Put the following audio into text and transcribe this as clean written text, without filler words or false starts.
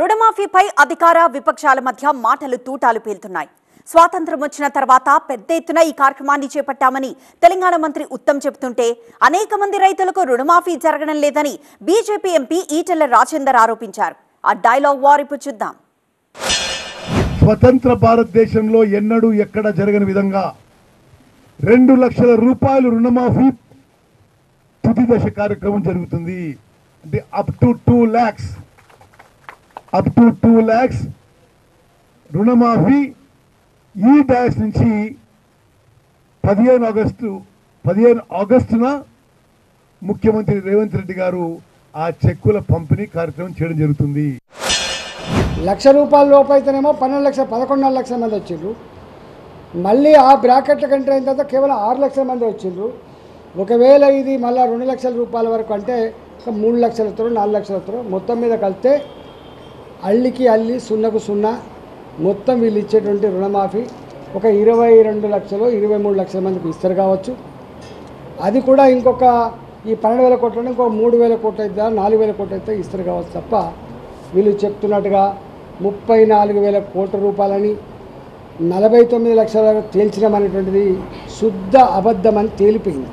రుణమాఫీపై అధికార విపక్షాల మధ్య మాటలు తూటాలు పేలుతున్నాయి. స్వాతంత్ర్యం వచ్చిన తర్వాత పెద్ద ఎత్తున ఈ కార్యక్రమాన్ని చేపట్టామని తెలంగాణ మంత్రి ఉత్తమ్ చెబుతుంటే అనేక మంది రైతులకు రుణమాఫీ జరగడం లేదని బీజేపీ ఎంపీ ఈటెల రాజేందర్ ఆరోపించారు. ఆ డైలాగ్ వార్ ఇప్పుడు చూద్దాం. స్వతంత్ర భారతదేశంలో ఎన్నడూ ఎక్కడ జరగని విధంగా 2 లక్షల రూపాయలు రుణమాఫీ తుది దశ కార్యక్రమం జరుగుతుంది. అంటే అప్ టు 2 lakhs రుణమాఫీ ఈ డాష్ నుంచి 15 ఆగస్టున ముఖ్యమంత్రి రేవంత్ రెడ్డి గారు ఆ చెక్కుల పంపిణీ కార్యక్రమం చేయడం జరుగుతుంది. ₹1,00,000 లోపు అయితేనేమో 12 లక్షలు 11 లక్షల మంది వచ్చిండ్రు. మళ్ళీ ఆ బ్రాకెట్ల కంటే అయిన తర్వాత కేవలం 6 లక్షల మంది వచ్చిండ్రు. ఒకవేళ ఇది మళ్ళీ ₹2 లక్షల వరకు అంటే 3 లక్షలతో 4 లక్షలతో మొత్తం మీద కలిస్తే అల్లికి అల్లి సున్నకు సున్నా మొత్తం వీళ్ళు ఇచ్చేటువంటి రుణమాఫీ ఒక 22 లక్షలు 23 లక్షల మందికి ఇస్తారు కావచ్చు. అది కూడా ఇంకొక ఈ 12,000 కోట్లని ఇంకొక 3,000 కోట్లు అయితే 4,000 కోట్లు అయితే ఇస్తారు కావచ్చు తప్ప వీళ్ళు చెప్తున్నట్టుగా 34,000 కోట్ల రూపాయలని 49 లక్షల తేల్చడం అనేటువంటిది శుద్ధ అబద్ధం అని తేలిపోయింది.